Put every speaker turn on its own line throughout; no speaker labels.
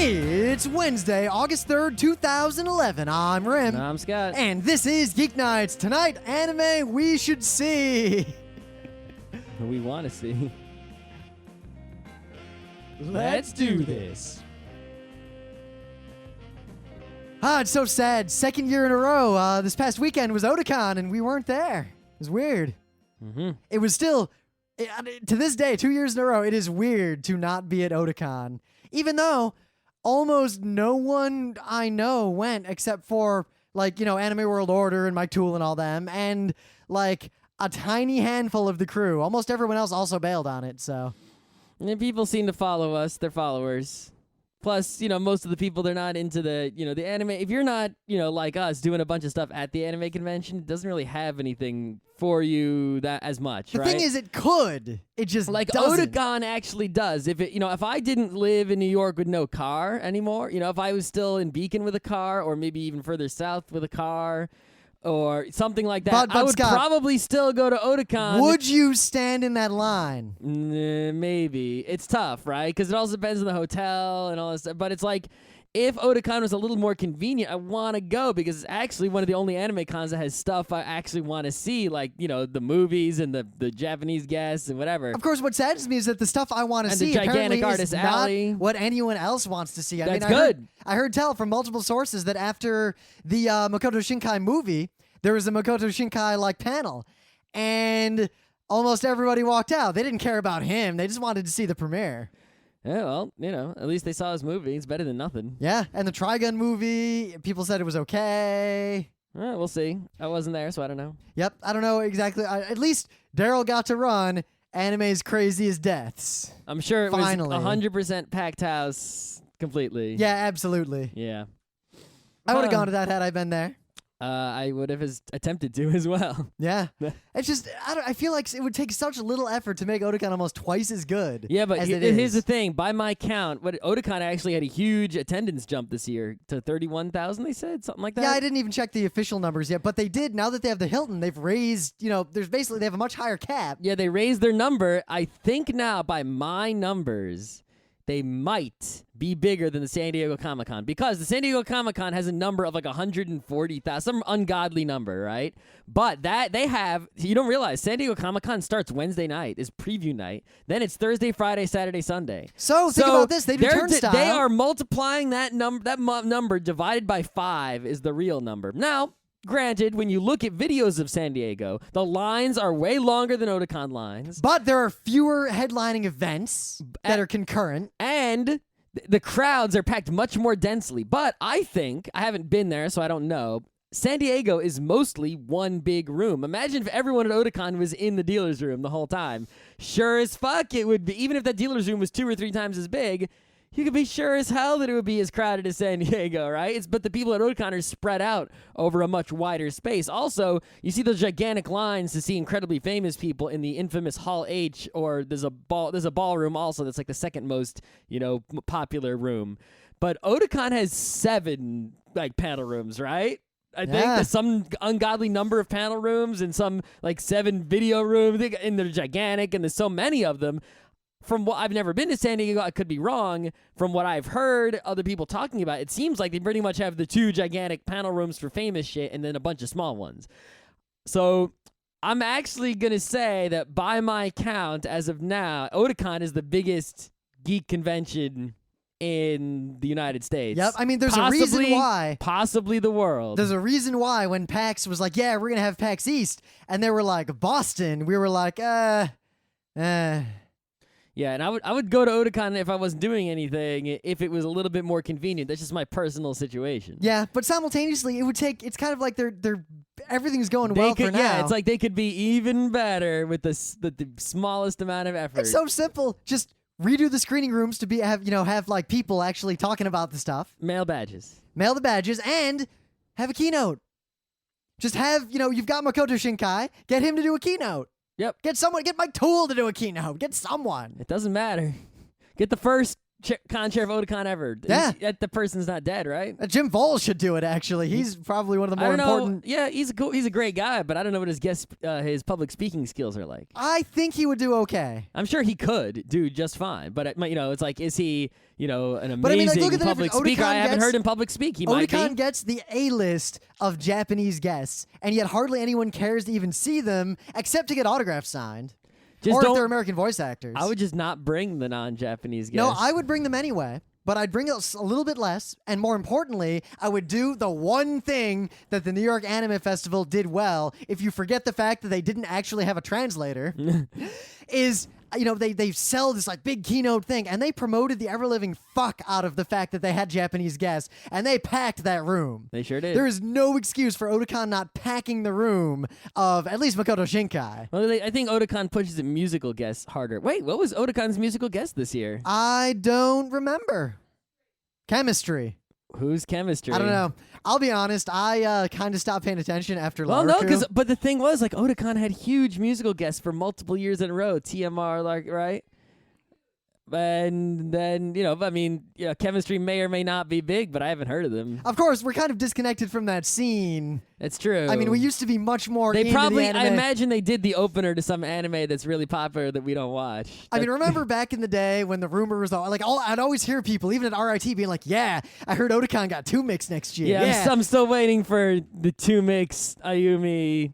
It's Wednesday, August 3rd, 2011. I'm Rim.
I'm Scott.
And this is Geeknights. Tonight, anime we should see.
We want to see.
Let's do this. It's so sad. Second year in a row. This past weekend was Otakon, and we weren't there. It was weird.
Mm-hmm.
It was still, to this day, 2 years in a row, it is weird to not be at Otakon. Even though almost no one I know went except for, Anime World Order and Mike Toole and all them, and, a tiny handful of the crew. Almost everyone else also bailed on it, so.
And people seem to follow us. They're followers. Plus, most of the people, they're not into the anime. If you're not, like us, doing a bunch of stuff at the anime convention, it doesn't really have anything for you that as much, right?
The thing is, it could. It just doesn't.
Otakon actually does. If I didn't live in New York with no car anymore, if I was still in Beacon with a car, or maybe even further south with a car, or something like that,
but
I would
Scott,
probably still go to Otakon.
Would you stand in that line?
Maybe. It's tough, right? Because it also depends on the hotel and all this stuff. But it's like, if Otakon was a little more convenient, I want to go because it's actually one of the only anime cons that has stuff I actually want to see, like, the movies and the Japanese guests and whatever.
Of course, what saddens me is that the stuff I want to
And
see
the
apparently
gigantic artist
is not
alley.
what anyone else wants to see.
That's good.
I heard tell from multiple sources that after the Makoto Shinkai movie, there was a Makoto Shinkai panel, and almost everybody walked out. They didn't care about him. They just wanted to see the premiere.
Yeah, well, at least they saw his movie. It's better than nothing.
Yeah, and the Trigun movie, people said it was okay.
We'll see. I wasn't there, so I don't know.
Yep, I don't know exactly. At least Daryl got to run Anime's Craziest Deaths.
I'm sure it
Finally.
was 100% packed house completely.
Yeah, absolutely.
Yeah.
I would have gone to that had I been there.
I would have attempted to as well.
Yeah. It's just, I feel like it would take such little effort to make Otakon almost twice as good.
Yeah, but
as
here's the thing. By my count, Otakon actually had a huge attendance jump this year to 31,000, they said, something like that.
Yeah, I didn't even check the official numbers yet, but they did. Now that they have the Hilton, they've raised, they have a much higher cap.
Yeah, they raised their number. I think now, by my numbers, they might be bigger than the San Diego Comic-Con because the San Diego Comic-Con has a number of 140,000, some ungodly number, right? But that they have, you don't realize, San Diego Comic-Con starts Wednesday night, is preview night. Then it's Thursday, Friday, Saturday, Sunday.
So think about this, they do turnstile.
They are multiplying that number. That number divided by 5 is the real number. Now, granted, when you look at videos of San Diego, the lines are way longer than Otakon lines.
But there are fewer headlining events that are concurrent.
And the crowds are packed much more densely. But I think, I haven't been there, so I don't know, San Diego is mostly one big room. Imagine if everyone at Otakon was in the dealer's room the whole time. Sure as fuck it would be. Even if that dealer's room was 2 or 3 times as big, you could be sure as hell that it would be as crowded as San Diego, right? But the people at Otakon are spread out over a much wider space. Also, you see those gigantic lines to see incredibly famous people in the infamous Hall H, or there's a ballroom also that's the second most, popular room. But Otakon has 7 panel rooms, right? I think there's some ungodly number of panel rooms and some 7 video rooms, and they're gigantic, and there's so many of them. From what I've never been to San Diego, I could be wrong. From what I've heard other people talking about, it seems like they pretty much have the 2 gigantic panel rooms for famous shit and then a bunch of small ones. So I'm actually going to say that by my count, as of now, Otakon is the biggest geek convention in the United States.
Yep, I mean, there's a reason why.
Possibly the world.
There's a reason why when PAX was like, yeah, we're going to have PAX East, and they were like, Boston, we were like,
Yeah, and I would go to Otakon if I wasn't doing anything, if it was a little bit more convenient. That's just my personal situation.
Yeah, but simultaneously, it's kind of like they're everything's going well for now.
Yeah, it's like they could be even better with the smallest amount of effort.
It's so simple. Just redo the screening rooms to have people actually talking about the stuff.
Mail badges,
and have a keynote. Just have, you've got Makoto Shinkai, get him to do a keynote.
Yep.
Get Mike Toole to do a keynote. Get someone.
It doesn't matter. Get the first con chair of Otakon ever.
Yeah.
The person's not dead, right?
Jim Voles should do it, actually. He's probably one of the
I
more
don't know.
important.
Yeah, he's a great guy, but I don't know what his public speaking skills are like.
I think he would do okay.
I'm sure he could do just fine, but it's like, is he, an amazing
But I mean, like, look at the
public
difference.
speaker?
Otakon
I haven't
gets-
heard him public speak. He might
Otakon
be.
gets the A-list of Japanese guests, and yet hardly anyone cares to even see them except to get autographs signed.
Just
or if
don't-
they're American voice actors.
I would just not bring the non-Japanese guests.
No, I would bring them anyway, but I'd bring a little bit less, and more importantly, I would do the one thing that the New York Anime Festival did well, if you forget the fact that they didn't actually have a translator, is... they sell this like big keynote thing, and they promoted the ever-living fuck out of the fact that they had Japanese guests, and they packed that room.
They sure did.
There is no excuse for Otakon not packing the room of at least Makoto Shinkai.
Well, I think Otakon pushes the musical guests harder. Wait, what was Otakon's musical guest this year?
I don't remember. Chemistry.
Who's Chemistry?
I don't know. I'll be honest. I kind of stopped paying attention after
Well, no,
Laruku.
but the thing was, like, Otakon had huge musical guests for multiple years in a row. TMR, like, right? And then, Chemistry may or may not be big, but I haven't heard of them.
Of course, we're kind of disconnected from that scene.
It's true.
I mean, we used to be much more
They
into
probably,
the anime.
I imagine they did the opener to some anime that's really popular that we don't watch.
I mean, remember back in the day when the rumor was I'd always hear people, even at RIT, being like, "Yeah, I heard Otakon got 2 mix next year."
Yeah, I'm still waiting for the 2 mix Ayumi.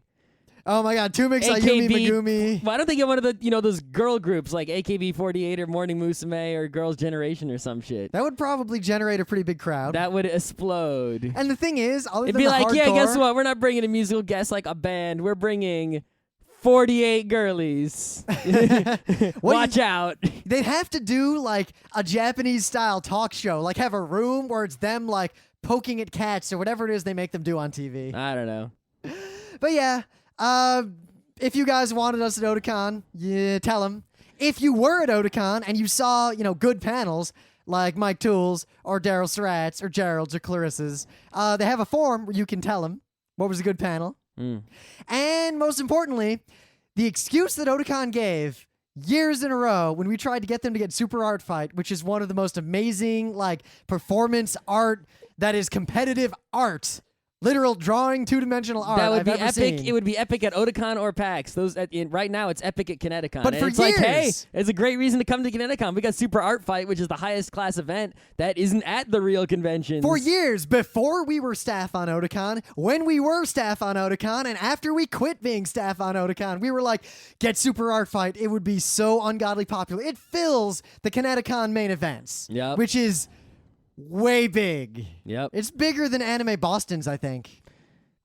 Oh my God, 2 mix
AKB.
Ayumi Megumi.
Why don't they get one of the those girl groups like AKB48 or Morning Musume or Girls' Generation or some shit?
That would probably generate a pretty big crowd.
That would explode.
And the thing is, other
It'd
than
be
the
like,
hardcore,
yeah, guess what? We're not bringing a musical guest like a band. We're bringing 48 girlies. Watch out.
They'd have to do like a Japanese style talk show, like have a room where it's them like poking at cats or whatever it is they make them do on TV.
I don't know.
But yeah, if you guys wanted us at Otakon, yeah, tell them. If you were at Otakon and you saw, good panels like Mike Tools or Daryl Surratt's or Gerald's or Clarissa's, they have a form where you can tell them what was a good panel. And most importantly, the excuse that Otakon gave years in a row when we tried to get them to get Super Art Fight, which is one of the most amazing performance art that is competitive art. Literal drawing, 2-dimensional art.
That would
I've
be
ever
epic.
seen.
It would be epic at Otakon or PAX. Right now, it's epic at Kineticon.
But
And
for
it's like, hey,
years.
it's a great reason to come to Kineticon. We got Super Art Fight, which is the highest class event that isn't at the real conventions.
For years, before we were staff on Otakon, when we were staff on Otakon, and after we quit being staff on Otakon, we were like, get Super Art Fight. It would be so ungodly popular. It fills the Kineticon main events,
Yep.
which is way big.
Yep.
It's bigger than Anime Boston's, I think.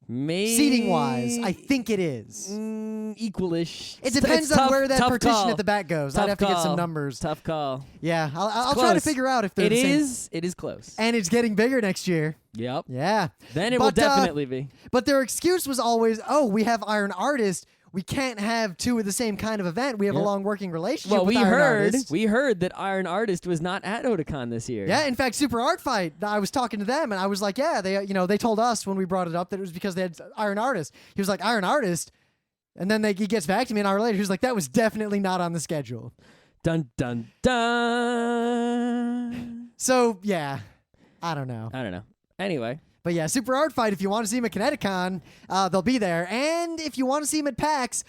Maybe
Seating-wise, I think it is.
Equalish.
It depends on where that partition at the back goes.
Tough
I'd have to get some
call.
numbers.
Tough call.
Yeah, I'll try to
close.
figure out if they're
It
the same.
is. It is close.
And it's getting bigger next year.
Yep.
Yeah.
Then it will
But,
definitely be.
But their excuse was always, oh, we have Iron Artist. We can't have 2 of the same kind of event. We have a
Yep.
long working relationship
Well,
with
we
Iron
heard
Artist.
that Iron Artist was not at Otakon this year.
Yeah, in fact, Super Art Fight, I was talking to them, and I was like, yeah, they told us when we brought it up that it was because they had Iron Artist. He was like, Iron Artist? And then he gets back to me an hour later. He was like, that was definitely not on the schedule.
Dun dun dun.
So, yeah, I don't know.
I don't know. Anyway.
But yeah, Super Art Fight, if you want to see him at Kineticon, they'll be there. And if you want to see him at PAX,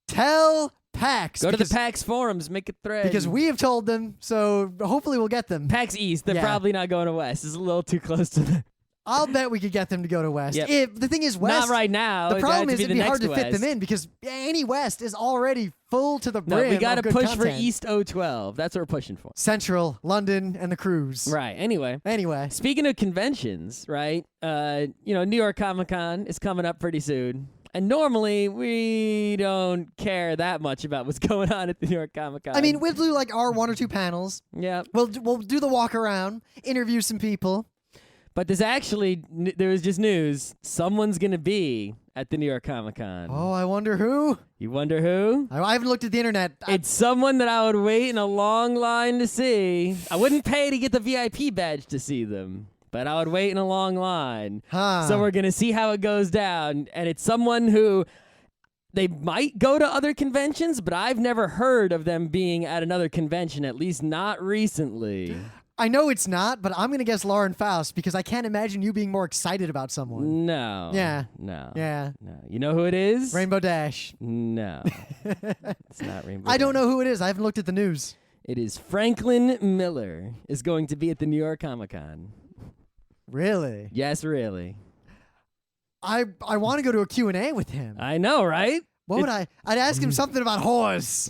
tell PAX.
Go to the PAX forums, make a thread.
Because we have told them, so hopefully we'll get them.
PAX East, they're
Yeah.
probably not going to West. It's a little too close to the...
I'll bet we could get them to go to West.
Yep.
The thing is, West...
Not right now.
The problem is
it'd
it'd be hard
the
to fit
West.
them in because any West is already full to the brim.
No, we got to
of good
push for
content.
East 012. That's what we're pushing for.
Central, London, and the cruise.
Right. Anyway.
Anyway.
Speaking of conventions, right? New York Comic Con is coming up pretty soon. And normally we don't care that much about what's going on at the New York Comic Con.
I mean, we'll do like our 1 or 2 panels.
yeah.
We'll do the walk around, interview some people.
But there was just news. Someone's going to be at the New York Comic Con.
Oh, I wonder who.
You wonder who?
I haven't looked at the internet.
It's someone that I would wait in a long line to see. I wouldn't pay to get the VIP badge to see them, but I would wait in a long line.
Huh.
So we're going to see how it goes down. And it's someone who They might go to other conventions, but I've never heard of them being at another convention, at least not recently.
I know it's not, but I'm going to guess Lauren Faust because I can't imagine you being more excited about someone.
No.
Yeah.
No.
Yeah.
No. You know who it is?
Rainbow Dash.
No. It's not Rainbow
I don't
Dash.
know who it is. I haven't looked at the news.
It is Franklin Miller is going to be at the New York Comic Con.
Really?
Yes, really.
I want to go to a Q&A with him.
I know, right?
What would I'd ask him something about whores.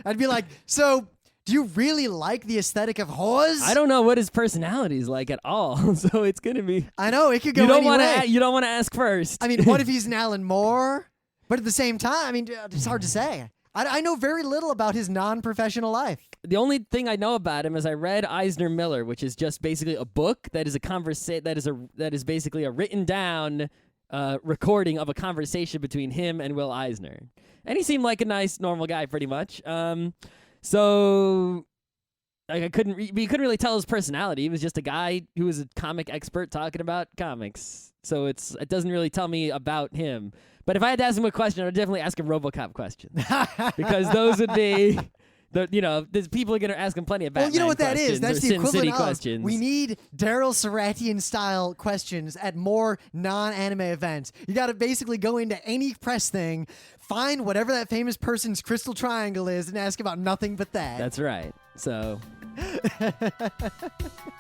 I'd be like, so do you really like the aesthetic of whores?
I don't know what his personality is like at all, so it's gonna be.
I know it could go
You don't
any
want
way.
to. You don't want to ask first.
I mean, what if he's an Alan Moore? But at the same time, I mean, it's hard to say. I know very little about his non-professional life.
The only thing I know about him is I read Eisner Miller, which is just basically a book that is that is basically a written down recording of a conversation between him and Will Eisner, and he seemed like a nice, normal guy, pretty much. So like you couldn't really tell his personality. He was just a guy who was a comic expert talking about comics. So it doesn't really tell me about him. But if I had to ask him a question, I would definitely ask him RoboCop questions because those would be. There's people are going to ask him plenty of Batman
Well, you know what that is?
questions
That's
or
the
Sin
equivalent
City
of
questions.
we need Daryl Saratian-style questions at more non-anime events. You got to basically go into any press thing, find whatever that famous person's crystal triangle is, and ask about nothing but that.
That's right. So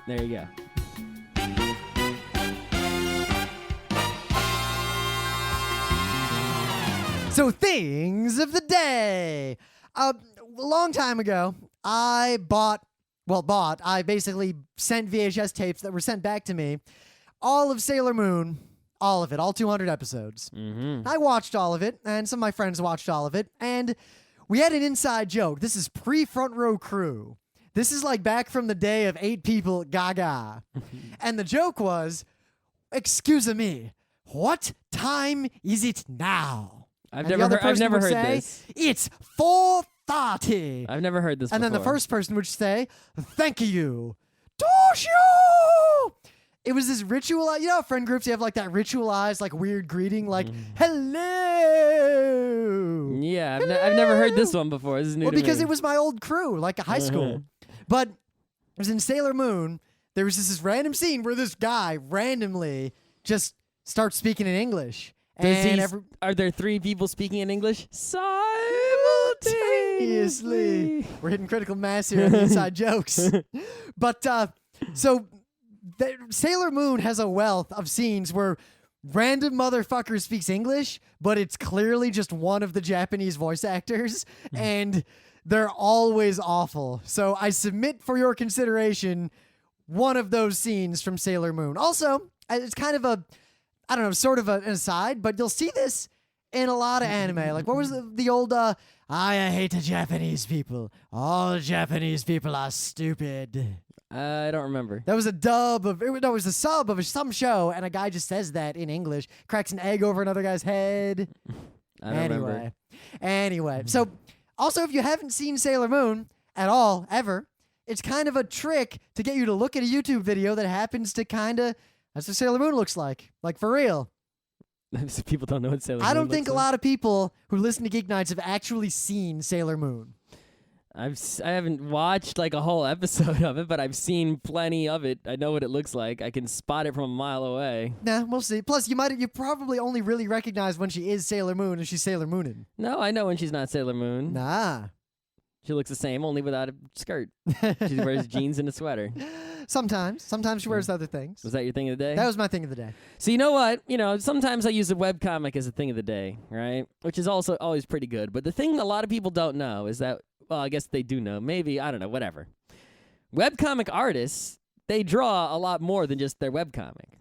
there you go.
So things of the day. A long time ago, I basically sent VHS tapes that were sent back to me, all of Sailor Moon, all of it, all 200 episodes.
Mm-hmm.
I watched all of it, and some of my friends watched all of it, and we had an inside joke. This is pre-Front Row Crew. This is like back from the day of 8 people, gaga. And the joke was, excuse me, what time is it now?
I've
And the
never
other
heard. I've
person
never
would
heard
say,
this.
It's 4:30.
I've never heard this.
And then the
before.
first person would say, thank you. Toshio! It was this ritual, you know, friend groups, you have like that ritualized, like weird greeting, like, hello.
Yeah, I've never heard this one before. This is new
Well,
to
because
me.
it was my old crew, like a high school. But it was in Sailor Moon. There was this random scene where this guy randomly just starts speaking in English.
Are there 3 people speaking in English
simultaneously? We're hitting critical mass here on the inside jokes. But so Sailor Moon has a wealth of scenes where random motherfucker speaks English, but it's clearly just one of the Japanese voice actors, and they're always awful. So I submit for your consideration one of those scenes from Sailor Moon. Also, it's kind of sort of an aside, but you'll see this in a lot of anime. Like, what was the old, I hate the Japanese people. All Japanese people are stupid.
I don't remember.
That was a it was a sub of some show, and a guy just says that in English, cracks an egg over another guy's head.
I don't remember.
Anyway. So, also, if you haven't seen Sailor Moon at all, ever, it's kind of a trick to get you to look at a YouTube video that happens to that's what Sailor Moon looks like. Like, for real.
People don't know what Sailor Moon
I don't
looks
think a
like.
lot of people who listen to Geeknights have actually seen Sailor Moon.
I haven't watched like a whole episode of it, but I've seen plenty of it. I know what it looks like. I can spot it from a mile away.
Nah, we'll see. Plus, you probably only really recognize when she is Sailor Moon and she's Sailor Moonin'.
No, I know when she's not Sailor Moon.
Nah.
She looks the same, only without a skirt. She wears jeans and a sweater.
Sometimes she wears other things.
Was that your thing of the day?
That was my thing of the day.
So you know what? Sometimes I use a webcomic as a thing of the day, right? Which is also always pretty good. But the thing a lot of people don't know is that, well, I guess they do know. Maybe, I don't know, whatever. Webcomic artists, they draw a lot more than just their webcomic.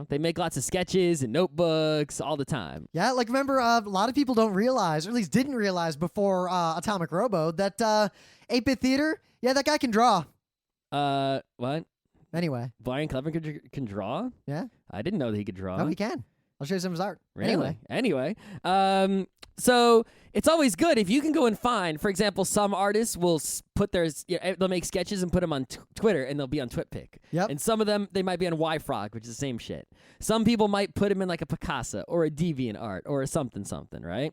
They make lots of sketches and notebooks all the time.
Yeah, like remember, a lot of people don't realize, or at least didn't realize before Atomic Robo, that 8-Bit Theater, yeah, that guy can draw.
What?
Anyway.
Brian Clever can draw?
Yeah.
I didn't know that he could draw.
No, he can. I'll show you some of his art.
Really? Anyway. So it's always good if you can go and find, for example, some artists will put they'll make sketches and put them on Twitter, and they'll be on TwitPic.
Yep.
And some of them, they might be on YFrog, which is the same shit. Some people might put them in like a Picasa or a DeviantArt or a something, right?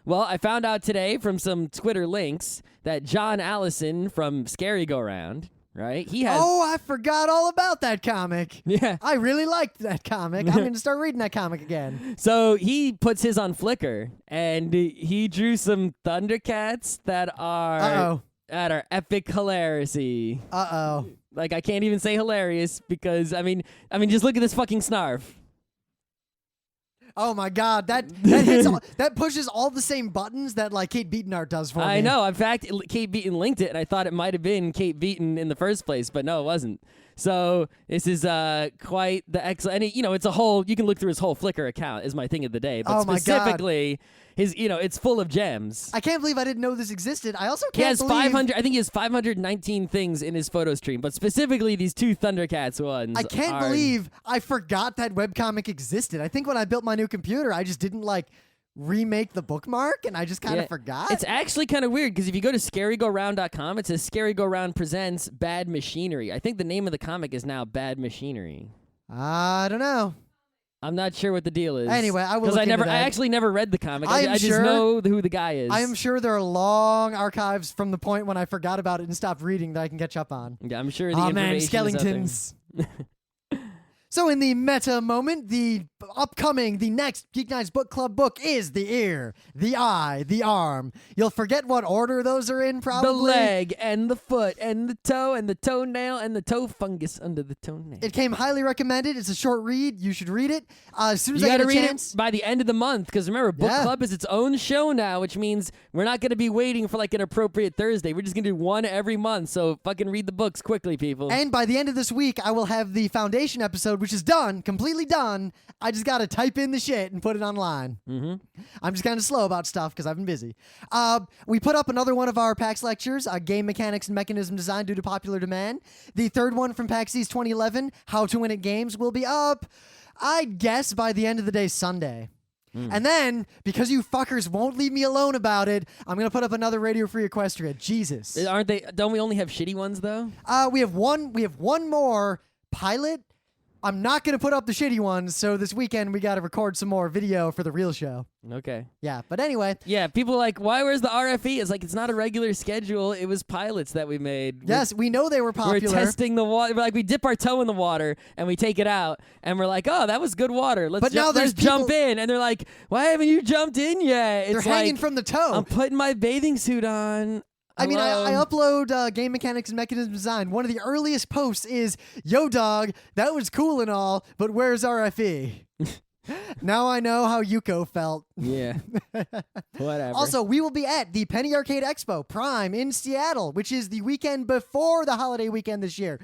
Well, I found out today from some Twitter links that John Allison from Scary Go Round, right? He has.
Oh, I forgot all about that comic.
Yeah.
I really liked that comic. I'm going to start reading that comic again.
So he puts his on Flickr, and he drew some Thundercats that are epic hilarity.
Uh-oh.
Like, I can't even say hilarious because I mean, just look at this fucking snarf.
Oh my God, that hits that pushes all the same buttons that like Kate Beatonart does for me.
I know. In fact, Kate Beaton linked it, and I thought it might have been Kate Beaton in the first place, but no, it wasn't. So this is quite the excellent. And it's a whole. You can look through his whole Flickr account. Is my thing of the day, but
Oh my God.
specifically his. It's full of gems.
I can't believe I didn't know this existed. I also
He
can't
has
believe
500. I think he has 519 things in his photo stream, but specifically these two Thundercats ones.
I can't believe I forgot that webcomic existed. I think when I built my new computer, I just didn't like remake the bookmark, and I just kind of forgot.
It's actually kind of weird because if you go to scarygoround.com, it says Scary Go Round presents Bad Machinery. I think the name of the comic is now Bad Machinery.
I don't know.
I'm not sure what the deal is.
Anyway, I will look into that.
I actually never read the comic.
I
just know who the guy is.
I am sure there are long archives from the point when I forgot about it and stopped reading that I can catch up on.
Yeah, I'm sure the
Oh
information
man,
is out there.
skeletons. So in the meta moment, the next Geeknights Book Club book is the ear, the eye, the arm. You'll forget what order those are in, probably.
The leg and the foot and the toe and the toenail and the toe fungus under the toenail.
It came highly recommended. It's a short read. You should read it as soon as
You
I get
gotta
a
read
chance.
it by the end of the month because remember, Book
Yeah.
Club is its own show now, which means we're not going to be waiting for like an appropriate Thursday. We're just going to do one every month. So fucking read the books quickly, people.
And by the end of this week, I will have the Foundation episode, which is done, completely done. I just got to type in the shit and put it online.
Mm-hmm.
I'm just kind of slow about stuff because I've been busy. We put up another one of our PAX lectures, Game Mechanics and Mechanism Design due to popular demand. The third one from PAX East 2011, How to Win at Games, will be up, I'd guess, by the end of the day Sunday. And then, because you fuckers won't leave me alone about it, I'm going to put up another Radio Free Equestria. Jesus.
Aren't they? Don't we only have shitty ones though?
We have one more pilot. I'm not going to put up the shitty ones, so this weekend we got to record some more video for the real show.
Okay.
Yeah, but anyway.
Yeah, people are like, where's the RFE? It's like, it's not a regular schedule. It was pilots that we made.
Yes, we know they were popular.
We're testing the water. We're like, we dip our toe in the water and we take it out, and we're like, oh, that was good water.
But now there's
let's jump in. And they're like, why haven't you jumped in yet?
They're hanging from the toe.
I'm putting my bathing suit on.
I mean, I
Hello?
upload Game Mechanics and Mechanism Design. One of the earliest posts is, yo, dog, that was cool and all, but where's RFE? Now I know how Yuko felt.
Yeah. Whatever.
Also, we will be at the Penny Arcade Expo Prime in Seattle, which is the weekend before the holiday weekend this year.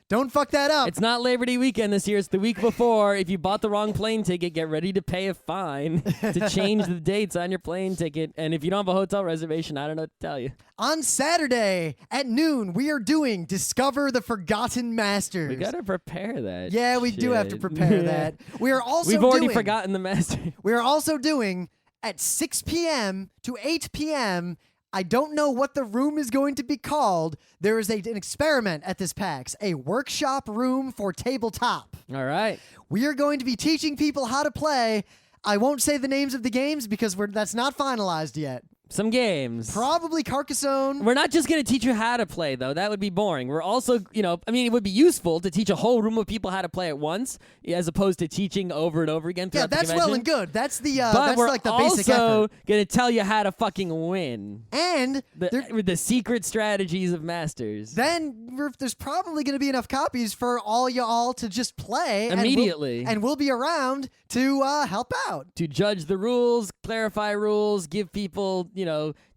Don't fuck that up.
It's not Labor Day weekend this year. It's the week before. If you bought the wrong plane ticket, get ready to pay a fine to change the dates on your plane ticket. And if you don't have a hotel reservation, I don't know what to tell you.
On Saturday at noon, we are doing Discover the Forgotten Masters.
We got to prepare that.
Yeah, we do have to prepare that. We are also
We've already
doing,
forgotten the master.
We are also doing at 6 p.m. to 8 p.m. I don't know what the room is going to be called. There is an experiment at this PAX, a workshop room for tabletop.
All right.
We are going to be teaching people how to play. I won't say the names of the games because that's not finalized yet.
Some games.
Probably Carcassonne.
We're not just going to teach you how to play, though. That would be boring. We're also, it would be useful to teach a whole room of people how to play at once, as opposed to teaching over and over again
Yeah,
throughout the
that's
convention.
well and good. That's the
But
that's
we're
like the basic
also
effort.
going to tell you how to fucking win.
And
With the secret strategies of masters.
there's probably going to be enough copies for all y'all to just play
Immediately.
and we'll be around to help out.
To judge the rules, clarify rules, give people,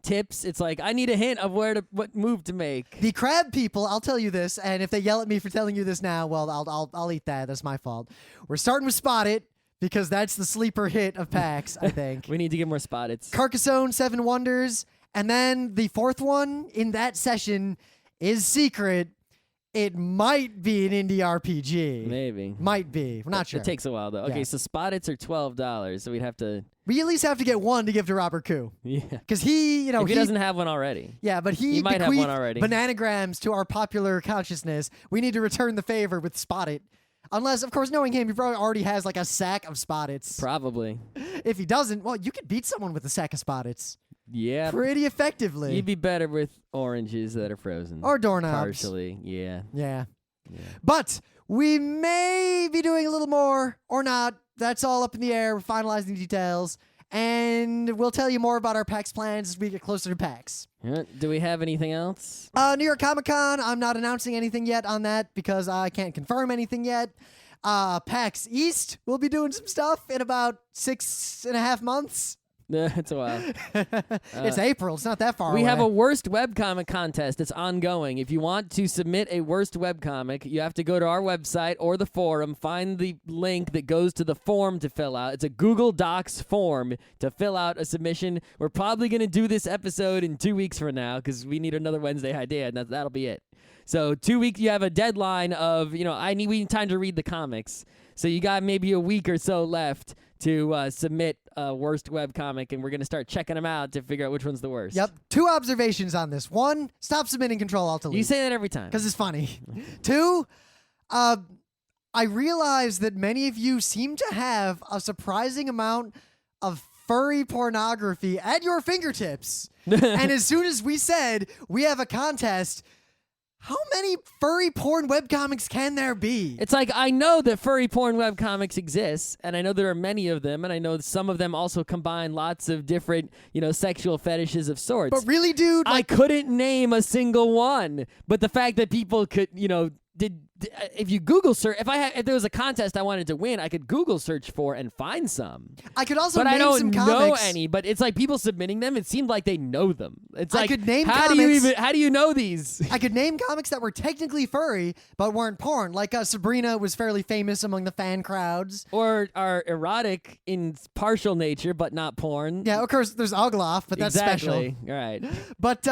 tips. It's like, I need a hint of what move to make.
The crab people, I'll tell you this, and if they yell at me for telling you this now, well, I'll eat that. That's my fault. We're starting with Spot It because that's the sleeper hit of PAX, I think.
We need to get more spot its.
Carcassonne, Seven Wonders, and then the fourth one in that session is Secret. It might be an indie RPG.
Maybe.
Might be. We're not sure.
It takes a while, though. Okay,
Yeah.
so spot its are $12, so we'd have to...
We at least have to get one to give to Robert Koo.
Yeah.
Because he,
If he doesn't have one already.
Yeah, but he
might have
bequeathed
one already.
bananagrams to our popular consciousness. We need to return the favor with Spot It. Unless, of course, knowing him, he probably already has like a sack of Spot Its.
Probably.
If he doesn't, well, you could beat someone with a sack of Spot Its.
Yeah.
pretty effectively.
You'd be better with oranges that are frozen.
Or doorknobs.
Partially, yeah.
Yeah. But we may be doing a little more or not. That's all up in the air. We're finalizing details. And we'll tell you more about our PAX plans as we get closer to PAX.
Do we have anything else?
New York Comic Con, I'm not announcing anything yet on that because I can't confirm anything yet. PAX East, we'll be doing some stuff in about 6.5 months.
It's a while.
It's April. It's not that far away.
We have a worst webcomic contest. It's ongoing. If you want to submit a worst webcomic, you have to go to our website or the forum, find the link that goes to the form to fill out. It's a Google Docs form to fill out a submission. We're probably going to do this episode in 2 weeks from now because we need another Wednesday idea, and that'll be it. So 2 weeks, you have a deadline of, we need time to read the comics. So you got maybe a week or so left to submit a worst webcomic, and we're going to start checking them out to figure out which one's the worst.
Yep. 2 observations on this. 1, stop submitting Control-Alt-Delete.
You say that every time.
Because it's funny. 2, I realize that many of you seem to have a surprising amount of furry pornography at your fingertips. And as soon as we said we have a contest, how many furry porn webcomics can there be?
It's like, I know that furry porn webcomics exist, and I know there are many of them, and I know some of them also combine lots of different, sexual fetishes of sorts.
But really, dude,
I couldn't name a single one. But the fact that people could, if you Google search, if there was a contest I wanted to win, I could Google search for and find some.
I could also
but
name
I don't
some
know
comics.
any. But it's like people submitting them. It seemed like they know them. It's
I
like,
could name
how
comics.
do you know these?
I could name comics that were technically furry but weren't porn. Like Sabrina was fairly famous among the fan crowds.
Or are erotic in partial nature but not porn.
Yeah, of course, there's Ogloff, but that's
exactly.
special.
Right.
But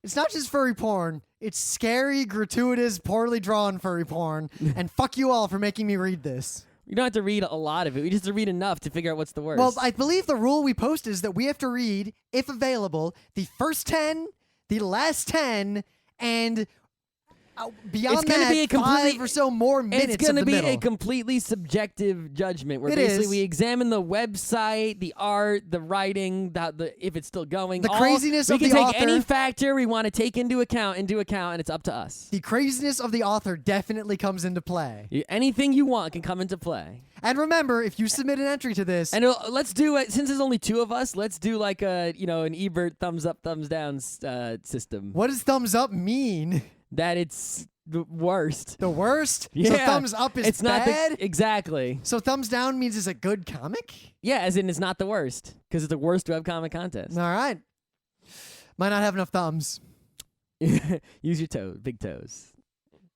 it's not just furry porn. It's scary, gratuitous, poorly drawn furry porn. And fuck you all for making me read this.
You don't have to read a lot of it. We just have to read enough to figure out what's the worst.
Well, I believe the rule we post is that we have to read, if available, the first 10, the last 10, and beyond
it's gonna
that,
be a completely,
5 or so more minutes
It's going to
of the
be
middle.
a completely subjective judgment where
It
basically
is.
we examine the website, the art, the writing, if it's still going.
The craziness
we
of
can
the
take
author.
any factor we want to take into account, and it's up to us.
The craziness of the author definitely comes into play.
Anything you want can come into play.
And remember, if you submit an entry to this...
And let's do it, since there's only 2 of us, let's do like an Ebert thumbs up, thumbs down system.
What does thumbs up mean?
That it's the worst.
The worst?
Yeah.
So thumbs up is
it's
bad?
Not exactly.
So thumbs down means it's a good comic?
Yeah, as in it's not the worst, because it's the worst webcomic contest.
All right. Might not have enough thumbs.
Use your big toes.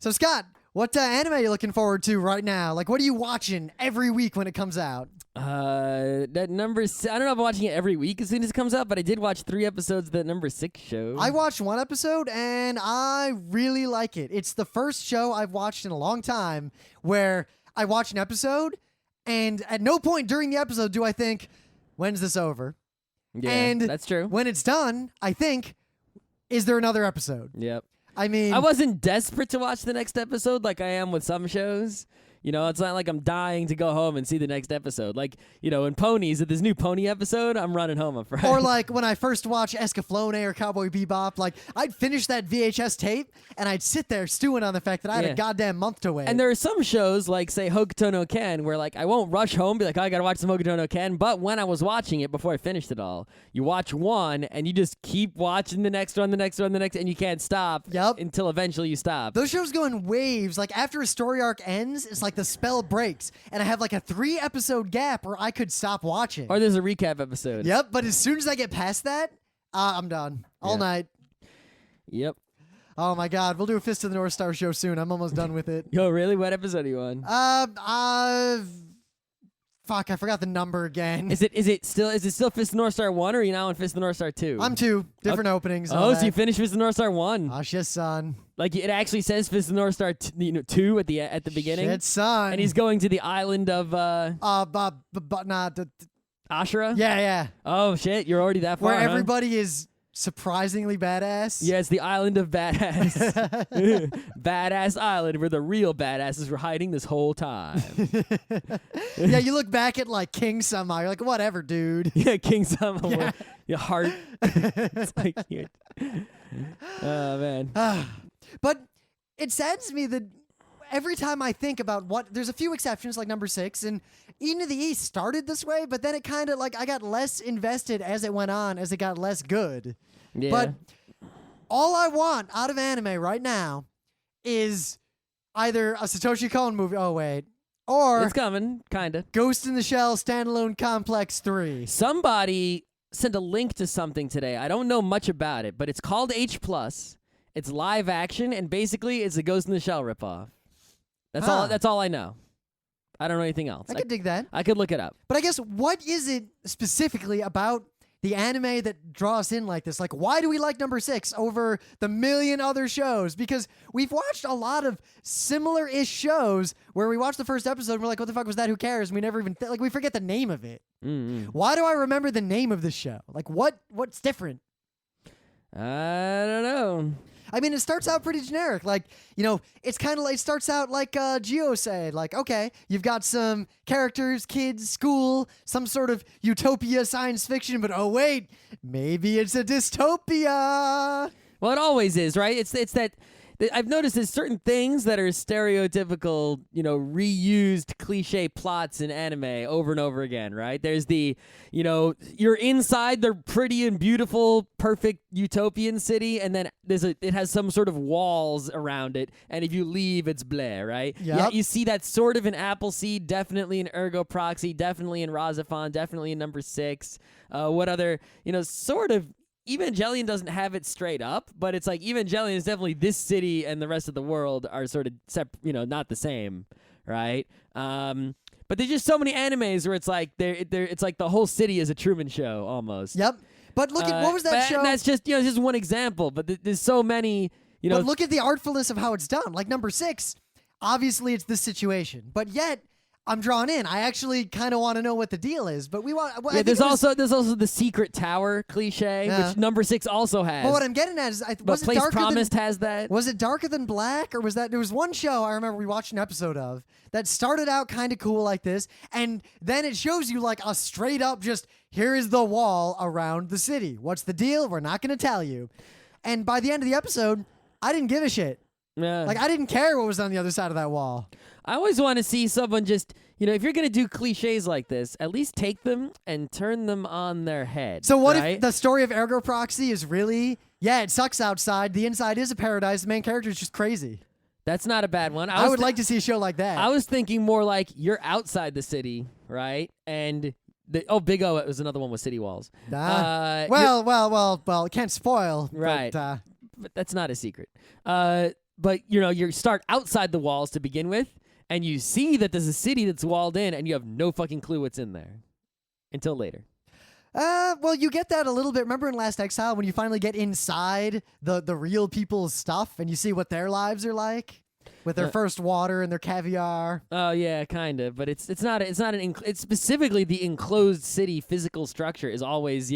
So Scott, what anime are you looking forward to right now? Like, what are you watching every week when it comes out?
That number. I don't know if I'm watching it every week as soon as it comes out, but I did watch 3 episodes of that number 6 show.
I watched 1 episode and I really like it. It's the first show I've watched in a long time where I watch an episode and at no point during the episode do I think, when's this over?
Yeah,
and
that's true.
When it's done, I think, is there another episode?
Yep.
I mean,
I wasn't desperate to watch the next episode like I am with some shows. It's not like I'm dying to go home and see the next episode. Like, in Ponies, if there's a new Pony episode, I'm running home on Friday.
or like when I first watched Escaflowne or Cowboy Bebop, like I'd finish that VHS tape and I'd sit there stewing on the fact that I had a goddamn month to wait.
And there are some shows like, say, Hokuto no Ken, where like I won't rush home, be like, oh, I gotta watch some Hokuto no Ken. But when I was watching it before I finished it all, you watch one and you just keep watching the next one, and you can't stop until eventually you stop.
Those shows go in waves. Like after a story arc ends, it's like the spell breaks and I have like a 3-episode gap where I could stop watching.
Or there's a recap episode.
Yep, but as soon as I get past that, I'm done. All night.
Yep.
Oh my god, we'll do a Fist of the North Star show soon. I'm almost done with it.
Yo, really? What episode are you on?
Fuck, I forgot the number again.
Is it still Fist of the North Star 1 or are you now on Fist of the North Star 2?
I'm 2. Different openings.
Oh, so you finished Fist of the North Star 1.
Oh shit, son.
Like it actually says Fist of the North Star 2 at the beginning.
Shit, son.
And he's going to the island of
Ashura?
Ashura?
Yeah.
Oh shit, you're already that far.
Where
huh?
everybody is surprisingly badass.
Yeah, it's the island of badass. Badass island where the real badasses were hiding this whole time.
Yeah, you look back at like King somehow. You're like, whatever, dude.
Yeah, King Sama.
Yeah.
Your heart. It's like, oh, man.
But it saddens me that every time I think about there's a few exceptions like number 6, and Eden of the East started this way, but then it kind of like I got less invested as it went on, as it got less good.
Yeah.
But all I want out of anime right now is either a Satoshi Kon movie. Oh wait, or
it's coming, kind of.
Ghost in the Shell Standalone Complex 3.
Somebody sent a link to something today. I don't know much about it, but it's called H+. It's live action, and basically it's a Ghost in the Shell ripoff. That's all I know. I don't know anything else.
I could dig that.
I could look it up.
But I guess what is it specifically about the anime that draws us in like this? Like, why do we like number 6 over the million other shows? Because we've watched a lot of similar-ish shows where we watch the first episode and we're like, what the fuck was that? Who cares? And we never even we forget the name of it.
Mm-hmm.
Why do I remember the name of the show? Like, what's different?
I don't know.
I mean, it starts out pretty generic. Like, you know, it's kind of like, it starts out like Gio said. Like, okay, you've got some characters, kids, school, some sort of utopia science fiction, but oh, wait, maybe it's a dystopia.
Well, it always is, right? It's that I've noticed there's certain things that are stereotypical, reused cliche plots in anime over and over again, right? There's the, you're inside the pretty and beautiful, perfect utopian city, and then it has some sort of walls around it, and if you leave, it's bleh, right?
Yep.
Yeah, you see that sort of in Appleseed, definitely in Ergo Proxy, definitely in Razafon, definitely in number 6. What other, sort of. Evangelion doesn't have it straight up, but it's like Evangelion is definitely this city and the rest of the world are sort of not the same, right? But there's just so many animes where it's like it's like the whole city is a Truman Show almost.
Yep. But look at what was that show?
That's just just one example, but there's so many.
But look at the artfulness of how it's done. Like number 6, obviously it's this situation, but yet I'm drawn in. I actually kind of want to know what the deal is, but we want.
Yeah, there's also the secret tower cliche, which number 6 also has.
But what I'm getting at is, was it
Place
Darker
Promised
than,
has that.
Was it Darker Than Black, or was that there was one show I remember we watched an episode of that started out kind of cool like this, and then it shows you like a straight up just here is the wall around the city. What's the deal? We're not going to tell you. And by the end of the episode, I didn't give a shit.
Yeah.
Like I didn't care what was on the other side of that wall.
I always want to see someone just, if you're going to do cliches like this, at least take them and turn them on their head.
So what
right?
if the story of Ergo Proxy is really, it sucks outside. The inside is a paradise. The main character is just crazy.
That's not a bad one.
I would like to see a show like that.
I was thinking more like you're outside the city, right? And Big O was another one with city walls.
Well, can't spoil.
Right.
But
that's not a secret. But you start outside the walls to begin with, and you see that there's a city that's walled in, and you have no fucking clue what's in there until later.
Well, you get that a little bit. Remember in Last Exile when you finally get inside the real people's stuff and you see what their lives are like with their first water and their caviar.
Oh yeah, kind of. But it's specifically the enclosed city physical structure is always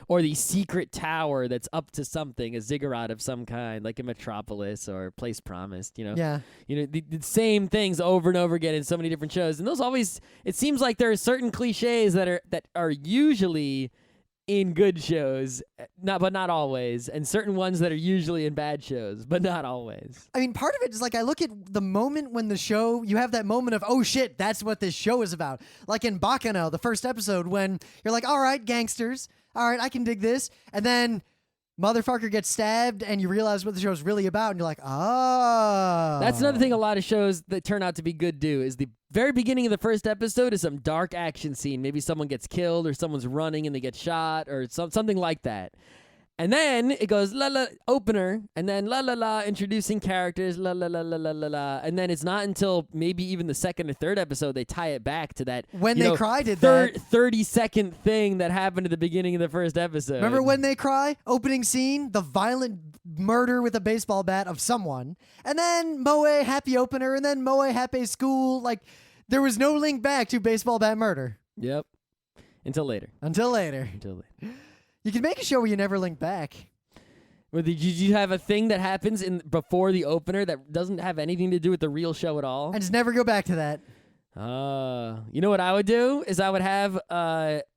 or the secret tower that's up to something, a ziggurat of some kind, like a Metropolis or Place Promised.
Yeah.
The same things over and over again in so many different shows, and those always. It seems like there are certain cliches that are usually in good shows, but not always, and certain ones that are usually in bad shows, but not always.
I mean, part of it is like I look at the moment when the show, you have that moment of, oh shit, that's what this show is about. Like in Bakano, the first episode, when you're like, all right, gangsters, all right, I can dig this, and then motherfucker gets stabbed, and you realize what the show's really about, and you're like, oh.
That's another thing a lot of shows that turn out to be good do, is the very beginning of the first episode is some dark action scene. Maybe someone gets killed, or someone's running and they get shot, or something like that. And then it goes la la opener, and then la la la introducing characters, la la la la la la la, and then it's not until maybe even the second or third episode they tie it back to that
When They Cry did that
30-second thing that happened at the beginning of the first episode.
Remember When They Cry? Opening scene, the violent murder with a baseball bat of someone, and then Moe happy opener, and then Moe happy school. Like there was no link back to baseball bat murder.
Yep. Until later.
Until later. You can make a show where you never link back.
Well, did you have a thing that happens before the opener that doesn't have anything to do with the real show at all?
And just never go back to that.
You know what I would do is I would have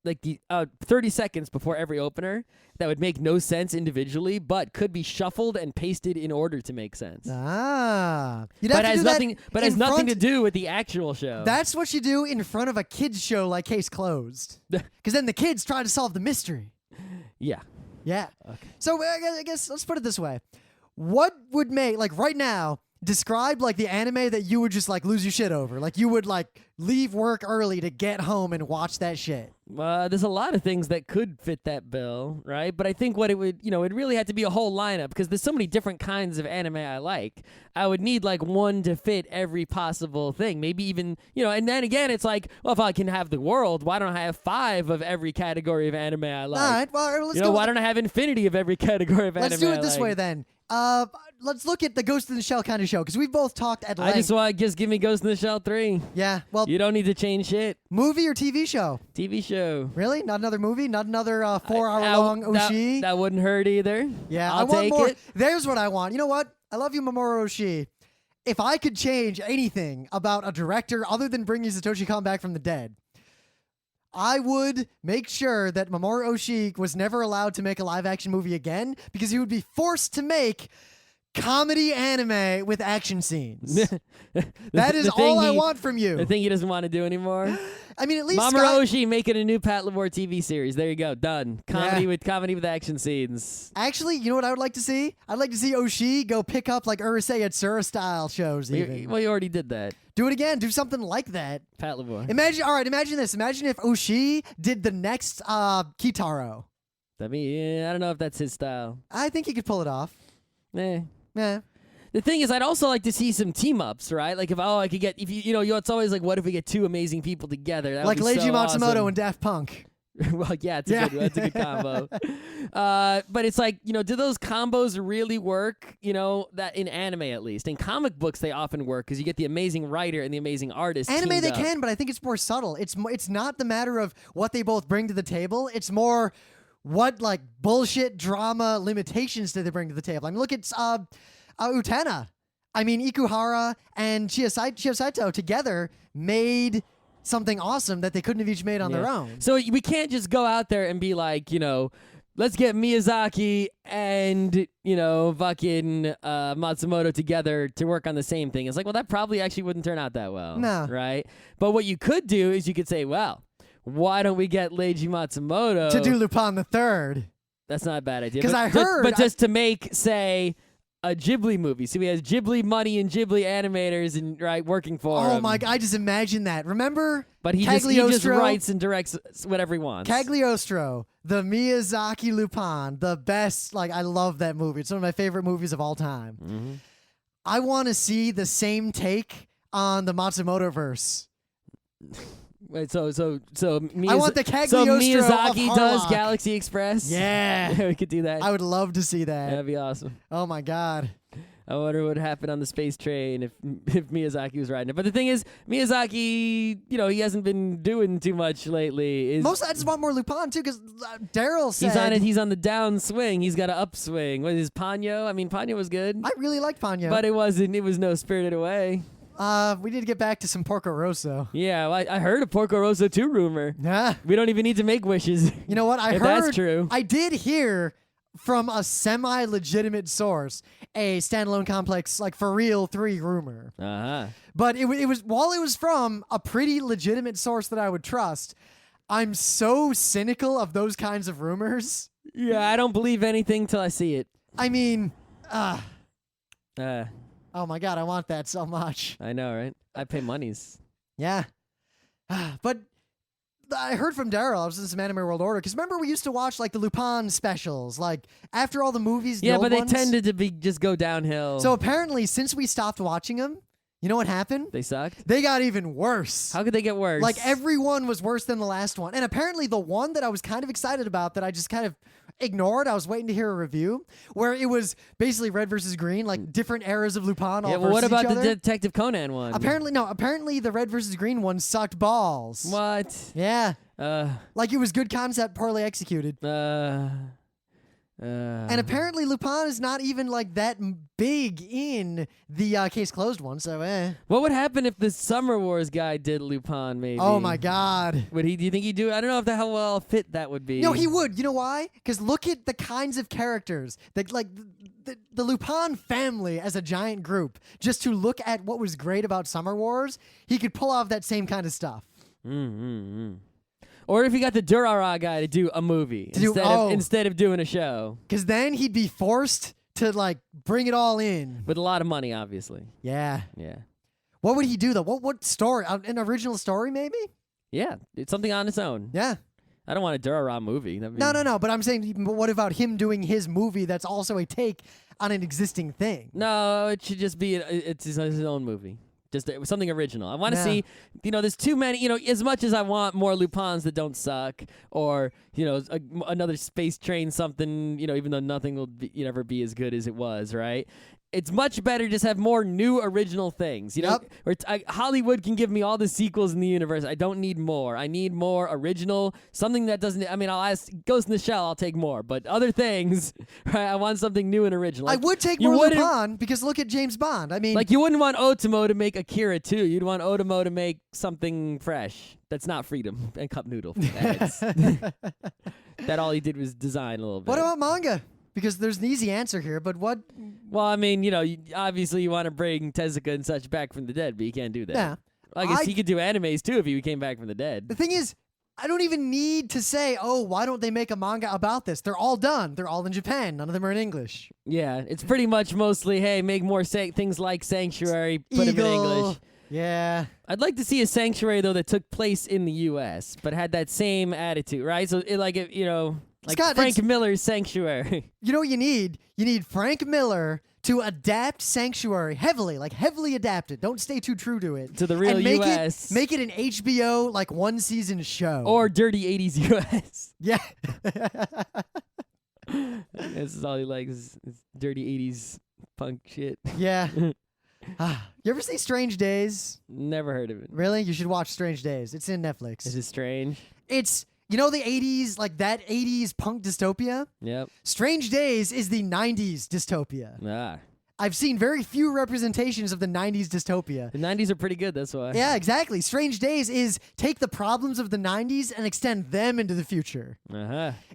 like the 30 seconds before every opener that would make no sense individually, but could be shuffled and pasted in order to make sense.
You'd
But
have to
has
do
nothing.
that
But has
in
nothing
front-
to do with the actual show.
That's what you do in front of a kids show like Case Closed, because then the kids try to solve the mystery.
Yeah.
Yeah.
Okay.
So I guess let's put it this way: what would make like right now? Describe like the anime that you would just like lose your shit over. Like you would like leave work early to get home and watch that shit.
There's a lot of things that could fit that bill, right? But I think what it would, it really had to be a whole lineup because there's so many different kinds of anime I like. I would need like one to fit every possible thing. Maybe even, and then again, it's like, well, if I can have the world, why don't I have 5 of every category of anime I like?
All right. Well, let's go.
Why don't I have infinity of every category of anime
Let's do
I
it this
like?
way then. Let's look at the Ghost in the Shell kind of show because we've both talked at length.
I just want to give me Ghost in the Shell 3.
Yeah. Well,
You don't need to change shit.
movie or TV show?
TV show.
Really? Not another movie? Not another 4-hour-long Oshii?
That wouldn't hurt either.
Yeah,
I'll
I want
take
more.
it.
There's what I want. You know what? I love you, Mamoru Oshii. If I could change anything about a director other than bringing Satoshi Kon back from the dead, I would make sure that Mamoru Oshii was never allowed to make a live-action movie again because he would be forced to make comedy anime with action scenes. That is all I want from you.
The thing he doesn't want to do anymore.
I mean, at least
Mamoru Oshii making a new Pat Lamore TV series. There you go. Done. Comedy with action scenes.
Actually, you know what I would like to see? I'd like to see Oshii go pick up like Urusei Yatsura style shows even.
Well, you already did that.
Do it again. Do something like that.
Pat Lamore.
Imagine this. Imagine if Oshii did the next Kitaro.
I don't know if that's his style.
I think he could pull it off.
Eh.
Yeah.
The thing is, I'd also like to see some team ups, right? Like I could get it's always like, what if we get 2 amazing people together? That
Like
would be
Leiji
so
Matsumoto
awesome.
and Daft Punk.
Well, yeah, that's a good combo. But it's like, do those combos really work? That in anime at least. In comic books, they often work because you get the amazing writer and the amazing artist.
Anime
teamed
they
up.
can, but I think it's more subtle. It's not the matter of what they both bring to the table. It's more what like bullshit drama limitations do they bring to the table. I mean, look at Utena. I mean, Ikuhara and Chio Saito together made something awesome that they couldn't have each made on their own.
So we can't just go out there and be like, let's get Miyazaki and, fucking Matsumoto together to work on the same thing. It's like, well, that probably actually wouldn't turn out that well.
No.
Right? But what you could do is you could say, well, why don't we get Leiji Matsumoto
To do Lupin the Third.
That's not a bad idea.
'Cause I heard-
But just to make, say, a Ghibli movie. So he has Ghibli money and Ghibli animators and working for him.
Oh my god, I just imagine that. Remember
But he just
Cagliostro?
writes and directs whatever he wants.
Cagliostro, the Miyazaki Lupin, the best. Like, I love that movie. It's one of my favorite movies of all time.
Mm-hmm.
I want to see the same take on the Matsumoto verse.
Wait, so
I want the
so
Cagliostro
Miyazaki
of Harlock.
does Galaxy Express?
Yeah.
We could do that.
I would love to see that.
That'd be awesome.
Oh my god.
I wonder what would happen on the space train if Miyazaki was riding it. But the thing is, Miyazaki, he hasn't been doing too much lately.
I just want more Lupin too, because Daryl said
He's on the downswing. He's got an upswing. What is Ponyo? I mean, Ponyo was good,
I really liked Ponyo.
but it was no Spirited Away.
We need to get back to some Porco Rosso.
Yeah, well, I heard a Porco Rosso 2 rumor.
Yeah.
We don't even need to make wishes.
You know what? I
If
heard.
that's true.
I did hear from a semi-legitimate source a standalone complex, like for real 3 rumor.
Uh-huh.
But it was while it was from a pretty legitimate source that I would trust. I'm so cynical of those kinds of rumors.
Yeah, I don't believe anything till I see it.
I mean,
Uh,
oh my god, I want that so much.
I know, right? I pay monies.
Yeah. But I heard from Daryl, I was in some Anime World Order, because remember we used to watch like the Lupin specials, like after all the movies, the
Yeah,
old
but they
ones?
tended to just go downhill.
So apparently, since we stopped watching them, you know what happened?
They sucked?
They got even worse.
How could they get worse?
Like everyone was worse than the last one. And apparently the one that I was kind of excited about that I just kind of ignored, I was waiting to hear a review, where it was basically red versus green, like different eras of Lupin all
Yeah, well, what
versus
about
each
the
other.
Detective Conan one?
Apparently the red versus green one sucked balls.
What?
Yeah.
Uh,
Like it was good concept, poorly executed. And apparently Lupin is not even like that big in the Case Closed one, so
What would happen if the Summer Wars guy did Lupin, maybe?
Oh my god.
Would he? Do you think he'd do it? I don't know how well fit that would be.
No, he would. You know why? Because look at the kinds of characters that, like, the Lupin family as a giant group. Just to look at what was great about Summer Wars, he could pull off that same kind of stuff.
Or if he got the Durara guy to do a movie instead of doing a show.
Because then he'd be forced to, like, bring it all in.
With a lot of money, obviously.
Yeah.
Yeah.
What would he do, though? What story? An original story, maybe?
Yeah. It's something on its own.
Yeah.
I don't want a Durara movie.
No. But I'm saying, what about him doing his movie that's also a take on an existing thing?
No, it should just be it's his own movie. Just something original. I want to see, there's too many, as much as I want more Lupins that don't suck, or, another Space Train something, even though nothing will ever be as good as it was, right? It's much better to just have more new original things. Where Hollywood can give me all the sequels in the universe. I don't need more. I need more original, something that doesn't. I mean, I'll ask Ghost in the Shell. I'll take more, but other things, right? I want something new and original.
I would take more Lupin because look at James Bond. I mean,
like you wouldn't want Otomo to make Akira 2. You'd want Otomo to make something fresh. That's not Freedom and Cup Noodle. That all he did was design a little bit.
What about manga? Because there's an easy answer here, but what?
Well, I mean, obviously you want to bring Tezuka and such back from the dead, but you can't do that.
Yeah.
I guess he could do animes too if he came back from the dead.
The thing is, I don't even need to say, oh, why don't they make a manga about this? They're all done. They're all in Japan. None of them are in English.
Yeah, it's pretty much mostly, hey, make more things like Sanctuary, put them in English.
Yeah.
I'd like to see a Sanctuary, though, that took place in the U.S., but had that same attitude, right? So, like
Scott,
Frank Miller's Sanctuary.
You know what you need? You need Frank Miller to adapt Sanctuary heavily adapt it. Don't stay too true to it.
To the real
and make
U.S.
Make it an HBO, like, one-season show.
Or Dirty 80s U.S.
Yeah.
This is all he likes is dirty 80s punk shit.
Yeah. You ever see Strange Days?
Never heard of it.
Really? You should watch Strange Days. It's in Netflix.
Is it strange?
It's... the 80s, like that 80s punk dystopia?
Yep.
Strange Days is the 90s dystopia. I've seen very few representations of the 90s dystopia.
The 90s are pretty good, that's why.
Yeah, exactly. Strange Days is take the problems of the 90s and extend them into the future.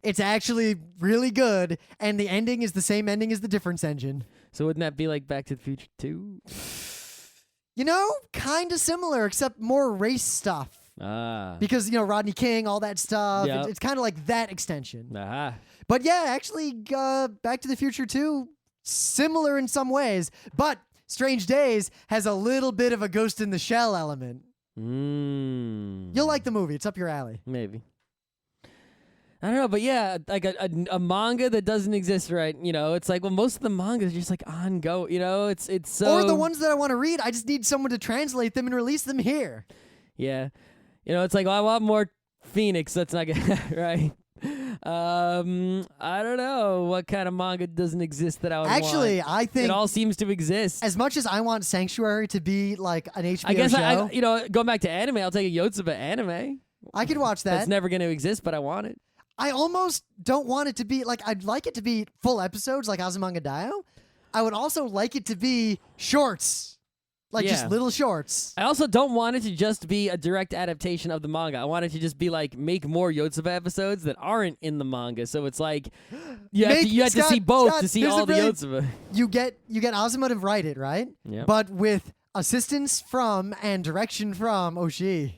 It's actually really good, and the ending is the same ending as the Difference Engine.
So wouldn't that be like Back to the Future 2?
Kind of similar, except more race stuff. Because, Rodney King, all that stuff.
Yep.
It's kind of like that extension. But yeah, actually, Back to the Future 2, similar in some ways. But Strange Days has a little bit of a Ghost in the Shell element. You'll like the movie. It's up your alley.
Maybe. I don't know, but yeah, like a manga that doesn't exist, right? It's like, well, most of the mangas are just like ongoing, it's so...
Or the ones that I want to read, I just need someone to translate them and release them here.
Yeah. It's like, well, I want more Phoenix. That's not good, right? I don't know what kind of manga doesn't exist that I would
Actually,
want.
I think...
It all seems to exist.
As much as I want Sanctuary to be like an HBO
I guess
show...
going back to anime, I'll take a Yotsuba anime.
I could watch that.
That's never going to exist, but I want it.
I almost don't want it to be... Like, I'd like it to be full episodes like Azumanga Daioh. I would also like it to be shorts. Like, just little shorts.
I also don't want it to just be a direct adaptation of the manga. I want it to just be like, make more Yotsuba episodes that aren't in the manga. So it's like, you have to see both to see all the Yotsuba.
You get Azuma to write it, right?
Yep.
But with assistance from and direction from Oshii.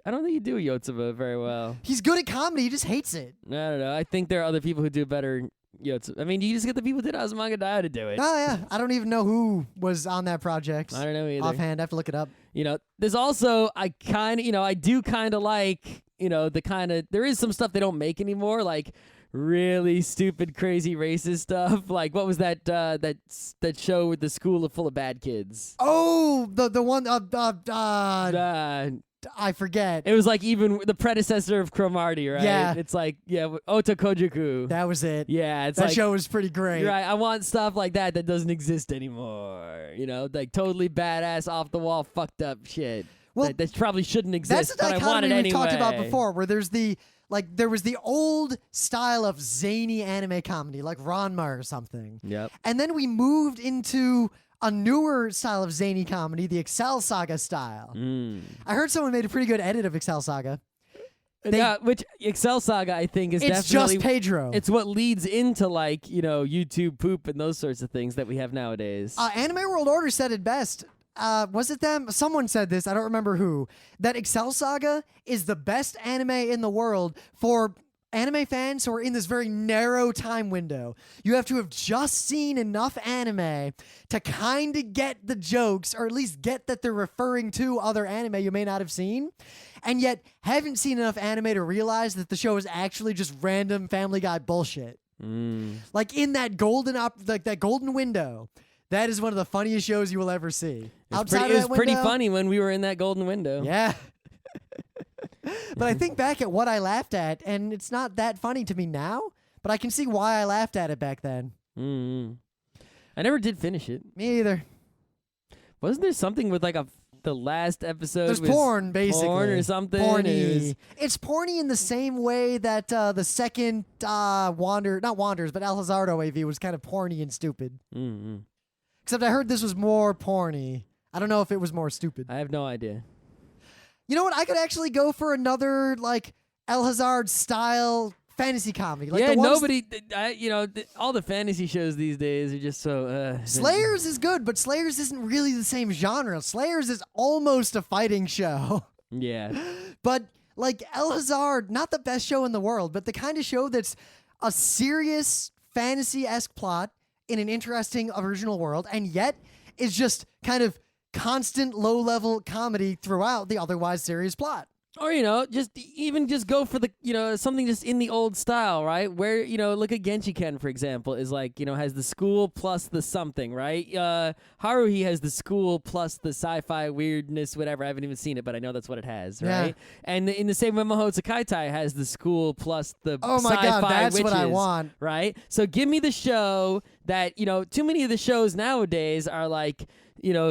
I don't think you do Yotsuba very well.
He's good at comedy. He just hates it.
I don't know. I think there are other people who do better Yotsuba. I mean, you just get the people who did Azumanga Daioh to do it.
Oh, yeah. I don't even know who was on that project.
I don't know either.
Offhand, I have to look it up.
There's also, I do kind of like, there is some stuff they don't make anymore, like really stupid, crazy racist stuff. Like, what was that show with the school full of bad kids?
Oh, the one, I forget.
It was like even the predecessor of Cromartie, right?
Yeah.
It's like, Otakojuku.
That was it.
Yeah, it's
that
like,
show was pretty great.
Right. I want stuff like that doesn't exist anymore. Like totally badass, off the wall, fucked up shit. Well, that probably shouldn't exist.
That's the
but I want it
dichotomy
anyway.
we talked about before, where there's the like there was the old style of zany anime comedy, like Ranma or something.
Yep.
And then we moved into a newer style of zany comedy, the Excel Saga style. I heard someone made a pretty good edit of Excel Saga.
Which Excel Saga, I think, is
It's
definitely
just Pedro.
It's what leads into like YouTube poop and those sorts of things that we have nowadays.
Anime World Order said it best. Was it them? Someone said this. I don't remember who. That Excel Saga is the best anime in the world for anime fans who are in this very narrow time window. You have to have just seen enough anime to kind of get the jokes, or at least get that they're referring to other anime you may not have seen, and yet haven't seen enough anime to realize that the show is actually just random Family Guy bullshit. Like in that golden window. That is one of the funniest shows you will ever see. It
was pretty funny when we were in that golden window.
Yeah. But I think back at what I laughed at, and it's not that funny to me now, but I can see why I laughed at it back then.
I never did finish it.
Me either.
Wasn't there something with like the last episode?
There's
was
porn, basically.
Porn or something.
Porny. It's porny in the same way that the second not Wanders, but El Hazardo AV was kind of porny and stupid. Except I heard this was more porny. I don't know if it was more stupid.
I have no idea.
You know what? I could actually go for another like El Hazard style fantasy comedy. Like
yeah,
the ones
all the fantasy shows these days are just so.
Slayers is good, but Slayers isn't really the same genre. Slayers is almost a fighting show.
Yeah.
But like El Hazard, not the best show in the world, but the kind of show that's a serious fantasy-esque plot in an interesting original world, and yet is just kind of constant low-level comedy throughout the otherwise serious plot.
Or, just go for the, something just in the old style, right? Where, look at Genshiken, for example, is like, has the school plus the something, right? Haruhi has the school plus the sci-fi weirdness, whatever. I haven't even seen it, but I know that's what it has, right?
Yeah.
And in the same way, Mahotsu Kaitai has the school plus the
Oh my
sci-fi
God, that's
witches,
what I want.
right? So give me the show that, too many of the shows nowadays are like,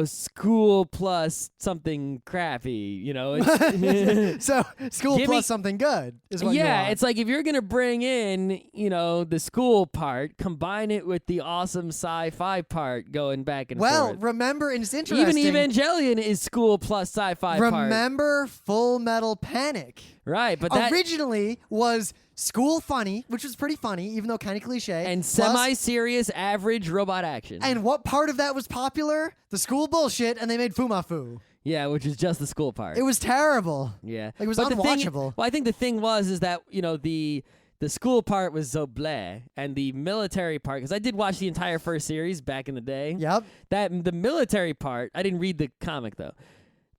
school plus something crappy, It's,
So school plus something good is what you want.
it's like if you're gonna bring in, the school part, combine it with the awesome sci-fi part going back and
Well,
forth.
remember, and it's interesting.
Even Evangelion is school plus sci-fi part.
Remember Full Metal Panic.
Right, but that
originally was school funny, which was pretty funny, even though kind of cliche.
and
plus-
semi-serious average robot action.
And what part of that was popular? The school bullshit, and they made Fumafu.
Yeah, which is just the school part.
It was terrible.
Yeah.
Like, it was
But
unwatchable.
I think the thing is that, the school part was so bleh, and the military part, because I did watch the entire first series back in the day.
Yep.
The military part, I didn't read the comic though.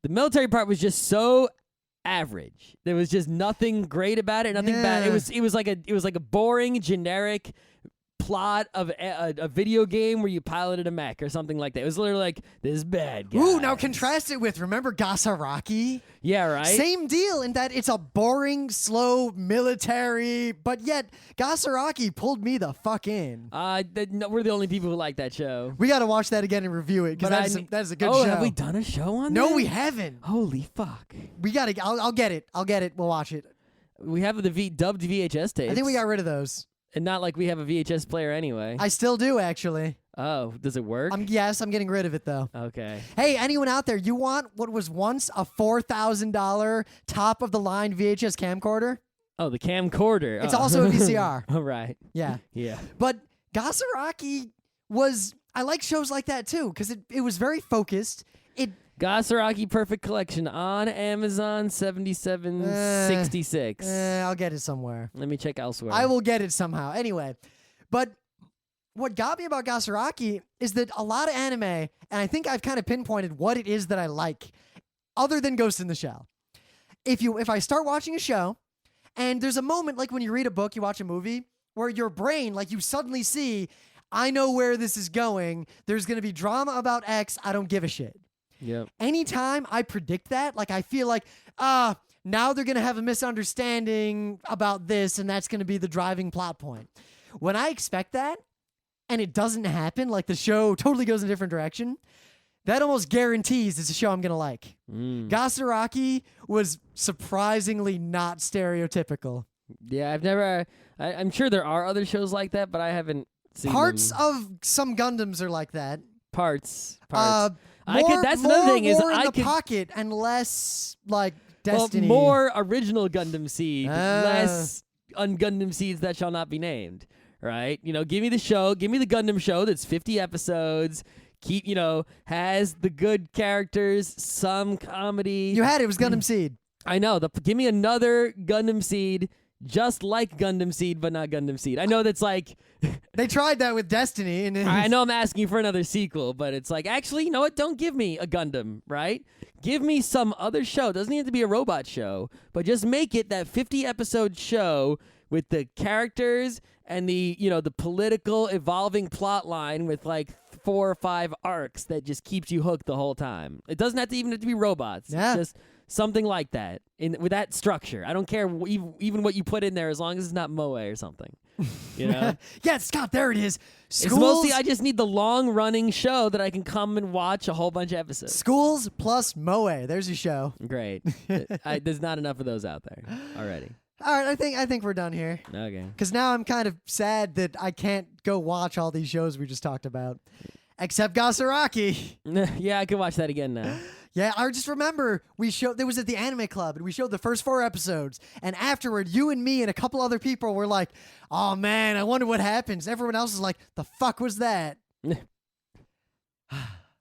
The military part was just so average. There was just nothing great about it, nothing bad. It was like a boring, generic plot of a video game where you piloted a mech or something like that. It was literally like, this is bad, guys.
Ooh, now contrast it with, remember Gasaraki?
Yeah, right?
Same deal in that it's a boring, slow military, but yet Gasaraki pulled me the fuck in.
We're the only people who like that show.
We got to watch that again and review it, because that is a good show.
Have we done a show on that?
No, we haven't.
Holy fuck.
We got to, I'll get it. We'll watch it.
We have the dubbed VHS tapes.
I think we got rid of those.
And not like we have a VHS player anyway.
I still do, actually.
Oh, does it work?
Yes, I'm getting rid of it, though.
Okay.
Hey, anyone out there, you want what was once a $4,000 top-of-the-line VHS camcorder?
Oh, the camcorder.
It's also a VCR.
Oh, right.
Yeah.
Yeah.
But Gasaraki was... I like shows like that, too, because it was very focused.
Gasaraki Perfect Collection on Amazon, $77.66.
I'll get it somewhere.
Let me check elsewhere.
I will get it somehow. Anyway, but what got me about Gasaraki is that a lot of anime, and I think I've kind of pinpointed what it is that I like, other than Ghost in the Shell. If I start watching a show, and there's a moment like when you read a book, you watch a movie, where your brain, like you suddenly see, I know where this is going. There's going to be drama about X. I don't give a shit.
Yep.
Anytime I predict that, like I feel like, now they're going to have a misunderstanding about this, and that's going to be the driving plot point. When I expect that, and it doesn't happen, like the show totally goes in a different direction, that almost guarantees it's a show I'm going to like. Gasaraki was surprisingly not stereotypical.
Yeah, I've never. I'm sure there are other shows like that, but I haven't seen
Parts
them.
of some Gundams are like that.
Parts.
More,
That's another thing is
more in
I
the
could
pocket and less like
well,
Destiny.
more original Gundam Seed,
Ah.
less un-Gundam Seeds that shall not be named. Right? Give me the show. Give me the Gundam show that's 50 episodes. Keep has the good characters, some comedy.
You had it was Gundam Seed.
I know. Give me another Gundam Seed, just like Gundam Seed, but not Gundam Seed. I know that's like.
They tried that with Destiny, and
I know I'm asking for another sequel, but it's like, actually, you know what? Don't give me a Gundam, right? Give me some other show. It doesn't need to be a robot show, but just make it that 50-episode show with the characters and the the political evolving plot line with like 4 or 5 arcs that just keeps you hooked the whole time. It doesn't have to be robots.
Yeah.
Just something like that with that structure. I don't care even what you put in there as long as it's not Moe or something.
Yeah, Scott, there it is.
It's mostly I just need the long-running show that I can come and watch a whole bunch of episodes.
Schools plus Moe. There's your show.
Great. There's not enough of those out there already.
All right, I think we're done here.
Okay.
Because now I'm kind of sad that I can't go watch all these shows we just talked about, except Gasaraki.
Yeah, I can watch that again now.
Yeah, I just remember there was at the anime club, and we showed the first 4 episodes, and afterward, you and me and a couple other people were like, "Oh man, I wonder what happens." Everyone else is like, "The fuck was that?"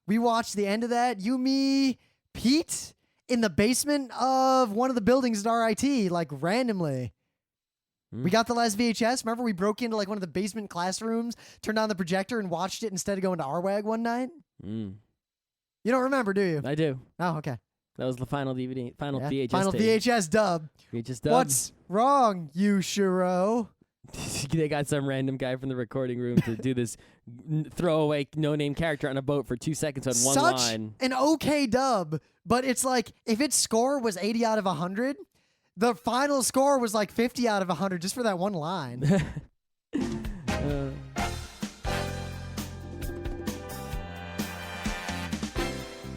We watched the end of that. You, me, Pete, in the basement of one of the buildings at RIT, like randomly. We got the last VHS. Remember, we broke into like one of the basement classrooms, turned on the projector, and watched it instead of going to RWAG one night. You don't remember, do you?
I do.
Oh, okay.
That was the final DVD, final VHS.
Final
tape.
VHS dub.
VHS dub.
What's wrong, Yushiro?
They got some random guy from the recording room to do this throwaway no-name character on a boat for 2 seconds on one
Such
line.
an okay dub, but it's like if its score was 80 out of 100, the final score was like 50 out of 100 just for that one line.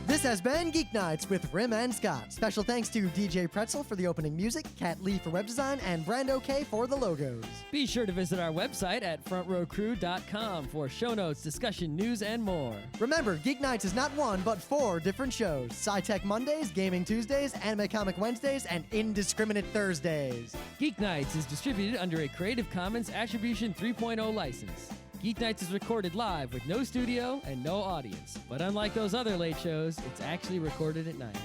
This has been Geek Nights with Rim and Scott. Special thanks to DJ Pretzel for the opening music, Kat Lee for web design, and Brando K for the logos.
Be sure to visit our website at frontrowcrew.com for show notes, discussion, news, and more.
Remember, Geek Nights is not 1, but 4 different shows. Sci-Tech Mondays, Gaming Tuesdays, Anime Comic Wednesdays, and Indiscriminate Thursdays.
Geeknights is distributed under a Creative Commons Attribution 3.0 license. Geeknights is recorded live with no studio and no audience. But unlike those other late shows, it's actually recorded at night.